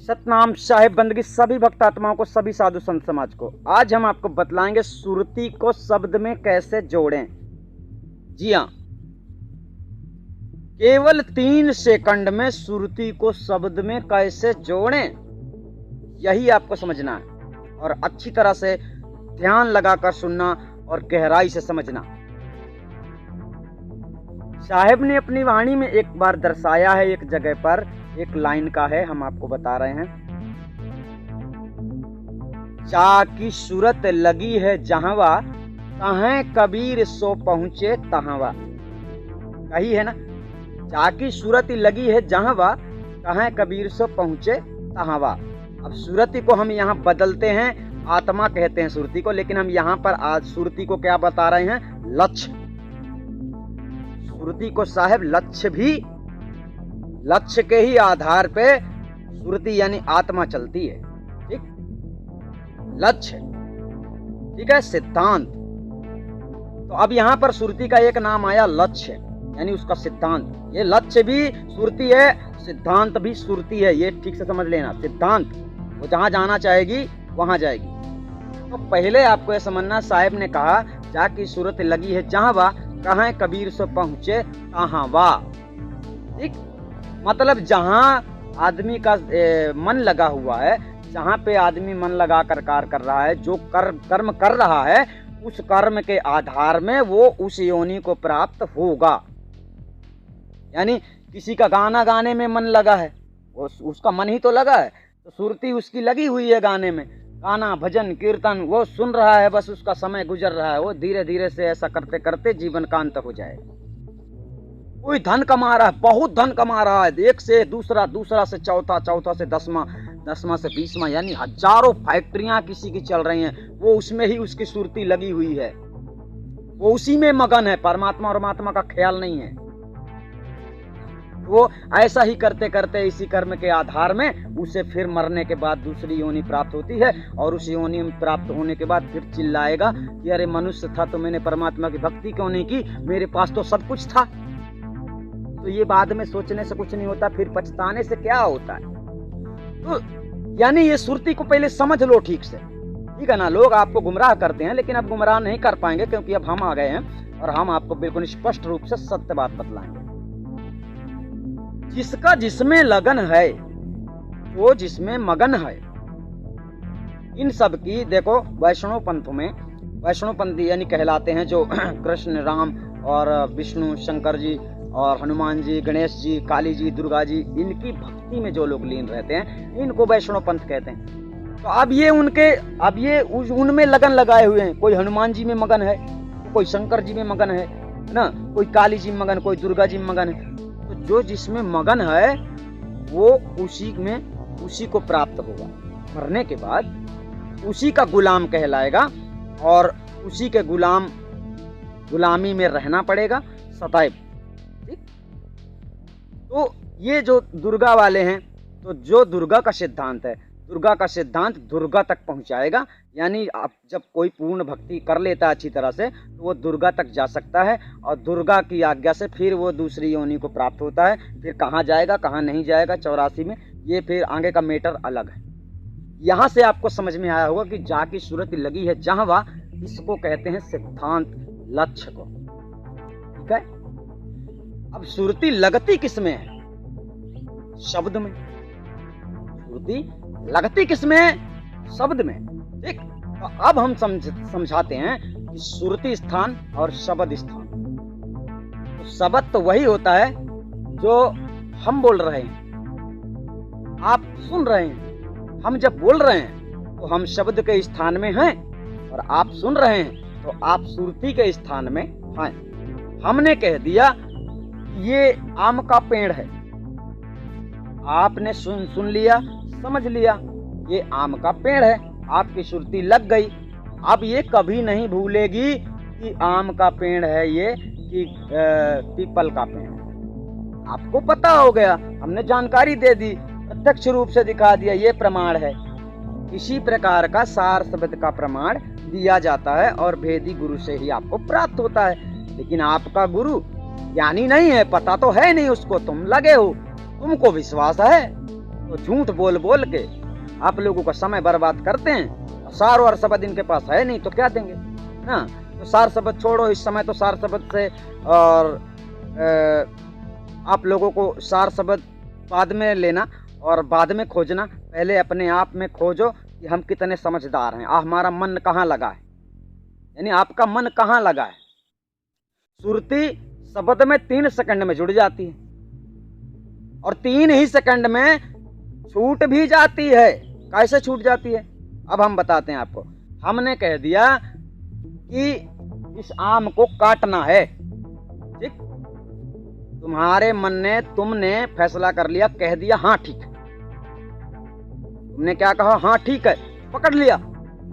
सतनाम साहिब बंदगी सभी भक्त आत्माओं को, सभी साधु संत समाज को। आज हम आपको बतलाएंगे सुरती को शब्द में कैसे जोड़ें। जी हाँ, केवल 3 सेकंड में सुरती को शब्द में कैसे जोड़ें, यही आपको समझना है और अच्छी तरह से ध्यान लगाकर सुनना और गहराई से समझना। साहिब ने अपनी वाणी में एक बार दर्शाया है, एक जगह पर एक लाइन का है, हम आपको बता रहे हैं। चा की सूरत लगी है जहांवा, कहें कबीर सो पहुंचे तहांवा। कही है ना, चा की सूरत लगी है जहांवा, कहें कबीर सो पहुंचे तहांवा। अब सूरती को हम यहाँ बदलते हैं, आत्मा कहते हैं सुरती को, लेकिन हम यहाँ पर आज सुरती को क्या बता रहे हैं, लक्ष्य। सुरती को साहब लक्ष्य के ही आधार पे सुरती यानी आत्मा चलती है। ठीक, लक्ष्य, ठीक है, सिद्धांत। तो अब यहां पर सुरती का एक नाम आया लक्ष्य, यानी उसका सिद्धांत। ये लक्ष्य भी सुरती है, सिद्धांत भी सुरती है, ये ठीक से समझ लेना। सिद्धांत वो जहां जाना चाहेगी वहां जाएगी। तो पहले आपको यह समझना, साहिब ने कहा जाकी सूरत लगी है जहां वा, कहें कबीर से पहुंचे तहां वा। ठीक, मतलब जहां आदमी का मन लगा हुआ है, जहां पे आदमी मन लगा कर कार्य कर रहा है, जो कर्म कर रहा है, उस कर्म के आधार में वो उस योनि को प्राप्त होगा। यानी किसी का गाना गाने में मन लगा है, वो उसका मन ही तो लगा है, तो सुरती उसकी लगी हुई है गाने में, गाना भजन कीर्तन वो सुन रहा है, बस उसका समय गुजर रहा है। वो धीरे धीरे से ऐसा करते करते जीवन का अंत हो जाए। कोई धन कमा रहा है, बहुत धन कमा रहा है, एक से दूसरा, दूसरा से चौथा, चौथा से 10वां, 10वां से 20वां, यानी हजारों फैक्ट्रियां किसी की चल रही हैं, वो उसमें ही उसकी सुरती लगी हुई है, वो उसी में मगन है, परमात्मा और परमात्मा का ख्याल नहीं है। वो ऐसा ही करते करते इसी कर्म के आधार में उसे फिर मरने के बाद दूसरी योनि प्राप्त होती है, और उस योनि में प्राप्त होने के बाद फिर चिल्लाएगा कि अरे मनुष्य था तो मैंने परमात्मा की भक्ति क्यों नहीं की, मेरे पास तो सब कुछ था। तो ये बाद में सोचने से कुछ नहीं होता, फिर पछताने से क्या होता है। तो यानी ये सुरती को पहले समझ लो ठीक से, ठीक है ना। लोग आपको गुमराह करते हैं, लेकिन अब गुमराह नहीं कर पाएंगे, क्योंकि अब हम आ गए हैं और हम आपको बिल्कुल स्पष्ट रूप से सत्य बात बतलाएंगे। जिसका जिसमें लगन है वो जिसमें मगन है। इन सब की देखो, वैष्णव पंथ में, वैष्णव पंथी यानी कहलाते हैं जो कृष्ण, राम और विष्णु, शंकर जी और हनुमान जी, गणेश जी, काली जी, दुर्गा जी, इनकी भक्ति में जो लोग लीन रहते हैं, इनको वैष्णव पंथ कहते हैं। तो अब ये उनमें लगन लगाए हुए हैं। कोई हनुमान जी में मगन है, कोई शंकर जी में मगन है ना, कोई काली जी में मगन, कोई दुर्गा जी में मगन है। तो जो जिसमें मगन है वो उसी को प्राप्त होगा। मरने के बाद उसी का गुलाम कहलाएगा और उसी के गुलामी में रहना पड़ेगा सदैव। ठीक, तो ये जो दुर्गा वाले हैं, तो जो दुर्गा का सिद्धांत है, दुर्गा का सिद्धांत दुर्गा तक पहुंचाएगा। यानी आप जब कोई पूर्ण भक्ति कर लेता है अच्छी तरह से, तो वो दुर्गा तक जा सकता है, और दुर्गा की आज्ञा से फिर वो दूसरी योनि को प्राप्त होता है। फिर कहाँ जाएगा कहाँ नहीं जाएगा 84 में, ये फिर आगे का मैटर अलग है। यहाँ से आपको समझ में आया होगा कि जाकी सूरत लगी है जहां वा, इसको कहते हैं सिद्धांत, लक्ष्य को। ठीक है, अब सुरती लगती किसमें है, शब्द में। सुरती लगती किसमें है, शब्द में। ठीक, तो अब हम समझाते हैं कि सुरती स्थान और शब्द स्थान। तो शब्द तो वही होता है जो हम बोल रहे हैं, आप सुन रहे हैं। हम जब बोल रहे हैं तो हम शब्द के स्थान में हैं, और आप सुन रहे हैं तो आप सुरती के स्थान में हैं। हमने कह दिया ये आम का पेड़ है, आपने सुन लिया, समझ लिया ये आम का पेड़ है, आपकी सुरती लग गई। अब ये कभी नहीं भूलेगी कि आम का पेड़ है ये कि पीपल का पेड़ है। आपको पता हो गया, हमने जानकारी दे दी, प्रत्यक्ष रूप से दिखा दिया, ये प्रमाण है। इसी प्रकार का सार शब्द का प्रमाण दिया जाता है और भेदी गुरु से ही आपको प्राप्त होता है। लेकिन आपका गुरु ज्ञानी नहीं है, पता तो है नहीं उसको, तुम लगे हो, तुमको विश्वास है, तो झूठ बोल बोल के आप लोगों का समय बर्बाद करते हैं। सार और शब्द इनके पास है नहीं तो क्या देंगे ना। तो सार शब्द छोड़ो, इस समय तो सार शब्द से और आप लोगों को सार शब्द बाद में लेना और बाद में खोजना। पहले अपने आप में खोजो कि हम कितने समझदार हैं, हमारा मन कहाँ लगा है, यानी आपका मन कहाँ लगा है। सुरती शब्द में 3 सेकंड में जुड़ जाती है और 3 ही सेकंड में छूट भी जाती है। कैसे छूट जाती है अब हम बताते हैं आपको। हमने कह दिया कि इस आम को काटना है, ठीक, तुम्हारे मन ने, तुमने फैसला कर लिया, कह दिया हाँ ठीक है। तुमने क्या कहा, हाँ ठीक है, पकड़ लिया,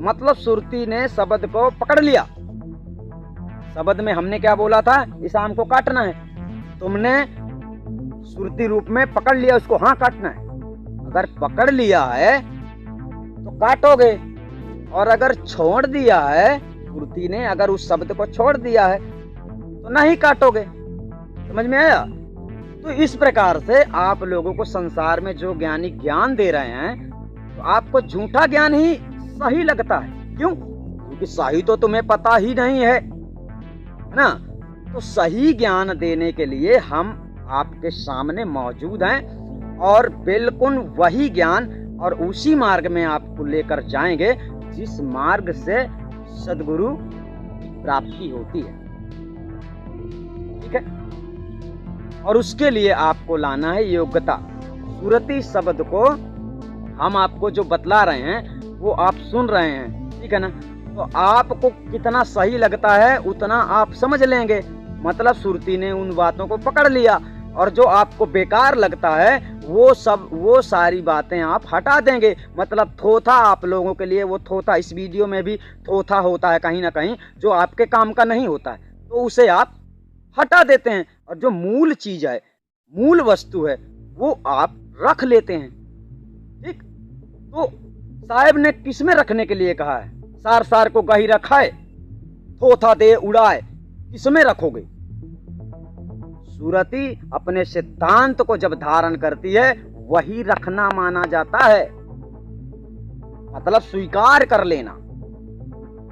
मतलब सुरती ने शब्द को पकड़ लिया। शब्द में हमने क्या बोला था, इस आम को काटना है, तुमने सुरती रूप में पकड़ लिया, उसको हाँ काटना है। अगर पकड़ लिया है तो काटोगे, और अगर छोड़ दिया है, सुरती ने अगर उस शब्द को छोड़ दिया है तो नहीं काटोगे। समझ में आया। तो इस प्रकार से आप लोगों को संसार में जो ज्ञानी ज्ञान दे रहे हैं तो आपको झूठा ज्ञान ही सही लगता है। क्यों? क्योंकि सही तो तुम्हें पता ही नहीं है ना। तो सही ज्ञान देने के लिए हम आपके सामने मौजूद हैं और बिल्कुल वही ज्ञान और उसी मार्ग में आपको लेकर जाएंगे जिस मार्ग से सद्गुरु की प्राप्ति होती है। ठीक है। और उसके लिए आपको लाना है योग्यता। सुरती शब्द को हम आपको जो बतला रहे हैं वो आप सुन रहे हैं, ठीक है ना। तो आपको कितना सही लगता है उतना आप समझ लेंगे। मतलब सुरती ने उन बातों को पकड़ लिया और जो आपको बेकार लगता है वो सारी बातें आप हटा देंगे। मतलब थोथा आप लोगों के लिए, वो थोथा इस वीडियो में भी थोथा होता है कहीं ना कहीं, जो आपके काम का नहीं होता है तो उसे आप हटा देते हैं, और जो मूल चीज है, मूल वस्तु है, वो आप रख लेते हैं। ठीक। तो साहेब ने किसमें रखने के लिए कहा है? सार सार को गही रखाए, थोथा दे उड़ाए, किसमें रखोगे? सुरती अपने सिद्धांत को जब धारण करती है वही रखना माना जाता है, मतलब स्वीकार कर लेना।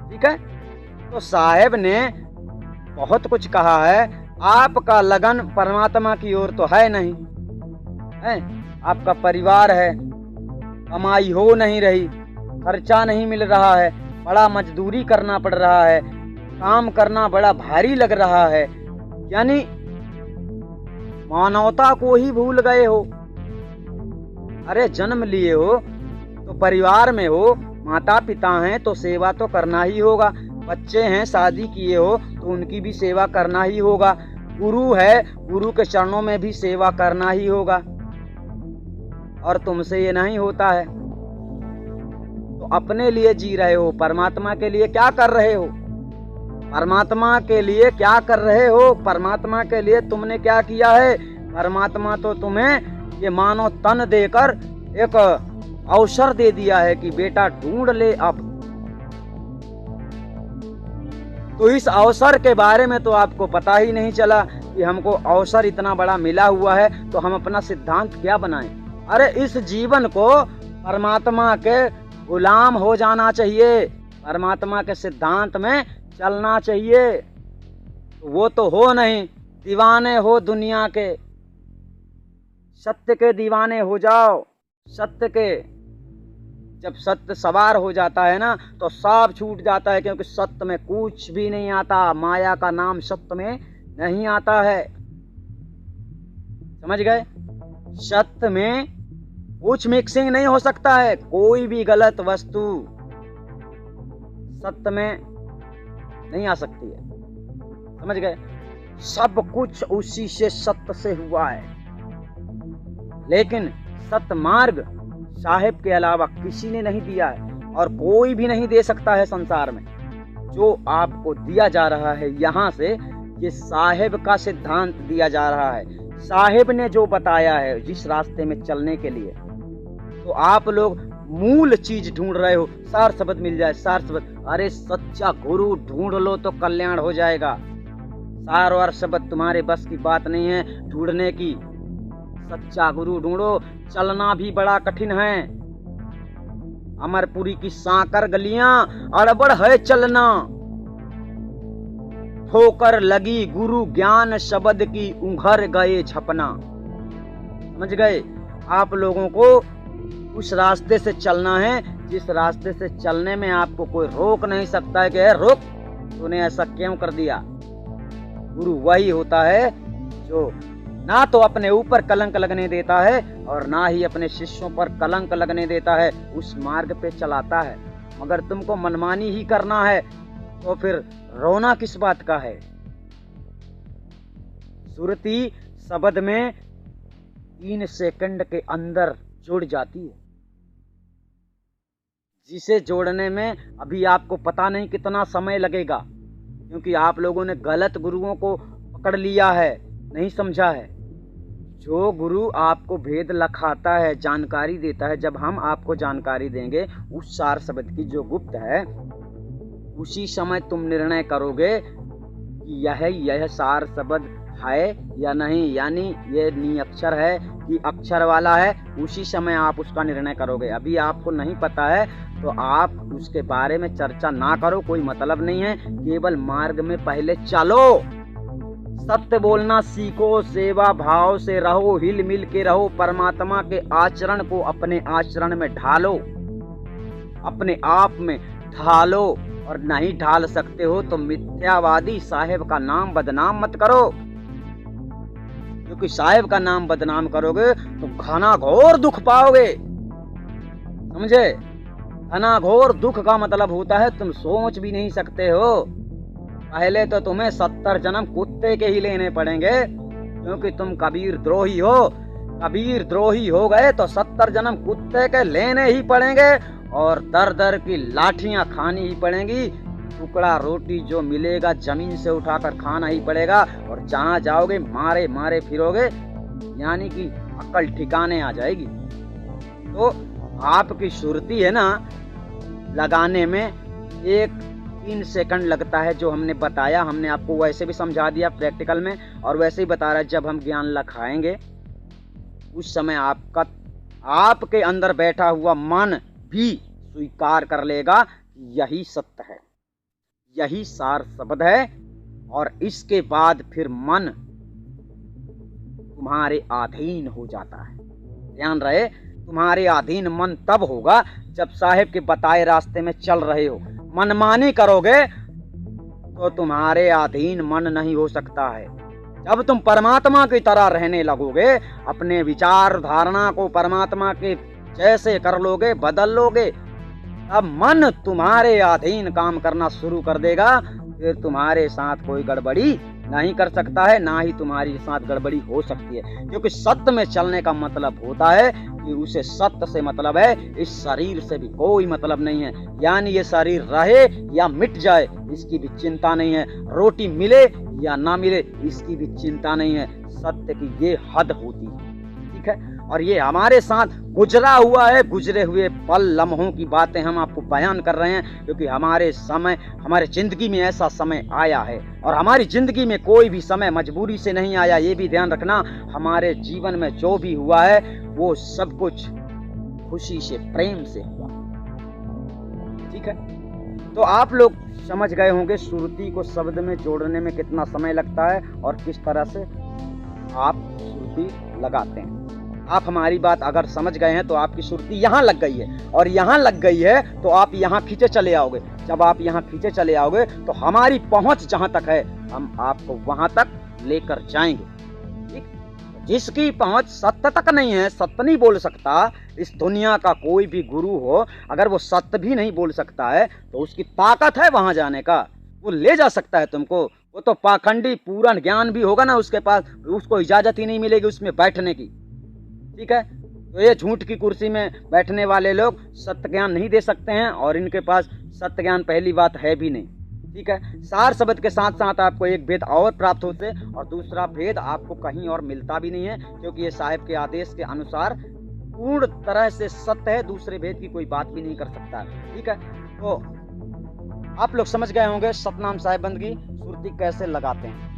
ठीक है। तो साहेब ने बहुत कुछ कहा है। आपका लगन परमात्मा की ओर तो है नहीं है, आपका परिवार है, कमाई हो नहीं रही, खर्चा नहीं मिल रहा है, बड़ा मजदूरी करना पड़ रहा है, काम करना बड़ा भारी लग रहा है, यानी मानवता को ही भूल गए हो। अरे जन्म लिए हो तो परिवार में हो, माता पिता हैं तो सेवा तो करना ही होगा, बच्चे हैं शादी किए हो तो उनकी भी सेवा करना ही होगा, गुरु है गुरु के चरणों में भी सेवा करना ही होगा, और तुमसे ये नहीं होता है। तो अपने लिए जी रहे हो, परमात्मा के लिए क्या कर रहे हो? परमात्मा के लिए क्या कर रहे हो? परमात्मा के लिए तुमने क्या किया है? परमात्मा तो तुम्हें ये मानो तन देकर एक अवसर दे दिया है कि बेटा ढूंढ ले अब। तो इस अवसर के बारे में तो आपको पता ही नहीं चला कि हमको अवसर इतना बड़ा मिला हुआ है, तो हम अपना सिद्धांत क्या बनाएं? अरे इस जीवन को परमात्मा के गुलाम हो जाना चाहिए, परमात्मा के सिद्धांत में चलना चाहिए। वो तो हो नहीं, दीवाने हो दुनिया के, सत्य के दीवाने हो जाओ। सत्य के, जब सत्य सवार हो जाता है ना तो सब छूट जाता है, क्योंकि सत्य में कुछ भी नहीं आता, माया का नाम सत्य में नहीं आता है। समझ गए? सत्य में कुछ मिक्सिंग नहीं हो सकता है, कोई भी गलत वस्तु सत्य में नहीं आ सकती है। समझ गए? सब कुछ उसी से सत्य से हुआ है, लेकिन सत्य मार्ग साहेब के अलावा किसी ने नहीं दिया है और कोई भी नहीं दे सकता है संसार में। जो आपको दिया जा रहा है यहाँ से, ये साहेब का सिद्धांत दिया जा रहा है। साहेब ने जो बताया है जिस रास्ते में चलने के लिए, तो आप लोग मूल चीज ढूंढ रहे हो, सार शब्द मिल जाए, सार शब्द। अरे सच्चा गुरु ढूंढ लो तो कल्याण हो जाएगा। सार और शब्द तुम्हारे बस की बात नहीं है ढूंढने की। सच्चा गुरु ढूंढो, चलना भी बड़ा कठिन है। अमरपुरी की सांकर गलियां अड़बड़ है चलना, ठोकर लगी गुरु ज्ञान शब्द की उंघर गए झपना। समझ गए? आप लोगों को उस रास्ते से चलना है जिस रास्ते से चलने में आपको कोई रोक नहीं सकता है कि रुक, तूने ऐसा क्यों कर दिया। गुरु वही होता है जो ना तो अपने ऊपर कलंक लगने देता है और ना ही अपने शिष्यों पर कलंक लगने देता है, उस मार्ग पे चलाता है। मगर तुमको मनमानी ही करना है तो फिर रोना किस बात का है। सुरती शब्द में 3 सेकंड के अंदर जुड़ जाती है, जिसे जोड़ने में अभी आपको पता नहीं कितना समय लगेगा, क्योंकि आप लोगों ने गलत गुरुओं को पकड़ लिया है, नहीं समझा है। जो गुरु आपको भेद लखाता है, जानकारी देता है, जब हम आपको जानकारी देंगे उस सार शब्द की जो गुप्त है, उसी समय तुम निर्णय करोगे कि यह सार शब्द है या नहीं, यानी ये निअक्षर है कि अक्षर वाला है। उसी समय आप उसका निर्णय करोगे। अभी आपको नहीं पता है तो आप उसके बारे में चर्चा ना करो, कोई मतलब नहीं है। केवल मार्ग में पहले चलो, सत्य बोलना सीखो, सेवा भाव से रहो, हिल मिल के रहो, परमात्मा के आचरण को अपने आचरण में ढालो, अपने आप में ढालो। और नहीं ढाल सकते हो तो मिथ्यावादी साहेब का नाम बदनाम मत करो, क्योंकि साहेब का नाम बदनाम करोगे तो घना घोर दुख पाओगे। समझे? घना घोर दुख का मतलब होता है तुम सोच भी नहीं सकते हो। पहले तो तुम्हें 70 जन्म कुत्ते के ही लेने पड़ेंगे, क्योंकि तुम कबीर द्रोही हो। कबीर द्रोही हो गए तो 70 जन्म कुत्ते के लेने ही पड़ेंगे और दर दर की लाठियां खानी ही पड़ेंगी। टुकड़ा रोटी जो मिलेगा जमीन से उठाकर खाना ही पड़ेगा, और जहां जाओगे मारे मारे फिरोगे, यानी कि अक्ल ठिकाने आ जाएगी। तो आपकी सुरती है ना लगाने में 1-3 सेकंड लगता है, जो हमने बताया। हमने आपको वैसे भी समझा दिया प्रैक्टिकल में, और वैसे ही बता रहा है जब हम ज्ञान लखाएंगे उस समय आपके अंदर बैठा हुआ मन भी स्वीकार कर लेगा यही सत्य है, यही सार शब्द है। और इसके बाद फिर मन तुम्हारे अधीन हो जाता है। ध्यान रहे, तुम्हारे अधीन मन तब होगा जब साहेब के बताए रास्ते में चल रहे हो। मनमानी करोगे तो तुम्हारे अधीन मन नहीं हो सकता है। जब तुम परमात्मा की तरह रहने लगोगे, अपने विचार धारणा को परमात्मा के जैसे कर लोगे, बदल लोगे, तब मन तुम्हारे अधीन काम करना शुरू कर देगा। फिर तुम्हारे साथ कोई गड़बड़ी नहीं कर सकता है, ना ही तुम्हारी साथ गड़बड़ी हो सकती है। क्योंकि सत्य में चलने का मतलब होता है कि उसे सत्य से मतलब है, इस शरीर से भी कोई मतलब नहीं है। यानी ये शरीर रहे या मिट जाए इसकी भी चिंता नहीं है, रोटी मिले या ना मिले इसकी भी चिंता नहीं है। सत्य की ये हद होती है, ठीक है। और ये हमारे साथ गुजरा हुआ है, गुजरे हुए पल लम्हों की बातें हम आपको बयान कर रहे हैं, क्योंकि हमारे जिंदगी में ऐसा समय आया है। और हमारी जिंदगी में कोई भी समय मजबूरी से नहीं आया, ये भी ध्यान रखना। हमारे जीवन में जो भी हुआ है वो सब कुछ खुशी से, प्रेम से हुआ, ठीक है। तो आप लोग समझ गए होंगे सुरती को शब्द में जोड़ने में कितना समय लगता है और किस तरह से आप सुरती लगाते हैं। आप हमारी बात अगर समझ गए हैं तो आपकी सुरती यहाँ लग गई है, और यहाँ लग गई है तो आप यहाँ खींचे चले आओगे। जब आप यहाँ खींचे चले आओगे तो हमारी पहुंच जहां तक है हम आपको वहां तक लेकर जाएंगे, ठीक। जिसकी पहुंच सत्य तक नहीं है, सत्य नहीं बोल सकता, इस दुनिया का कोई भी गुरु हो, अगर वो सत्य भी नहीं बोल सकता है तो उसकी ताकत है वहां जाने का, वो ले जा सकता है तुमको। वो तो पाखंडी पूर्ण ज्ञान भी होगा ना उसके पास, उसको इजाजत ही नहीं मिलेगी उसमें बैठने की, ठीक है। तो ये झूठ की कुर्सी में बैठने वाले लोग सत्य ज्ञान नहीं दे सकते हैं, और इनके पास सत्य ज्ञान पहली बात है भी नहीं, ठीक है। सार शब्द के साथ साथ आपको एक भेद और प्राप्त होते, और दूसरा भेद आपको कहीं और मिलता भी नहीं है, क्योंकि ये साहिब के आदेश के अनुसार पूर्ण तरह से सत्य है, दूसरे भेद की कोई बात भी नहीं कर सकता, ठीक है। तो आप लोग समझ गए होंगे सतनाम साहिब बंदगी सुरती कैसे लगाते हैं।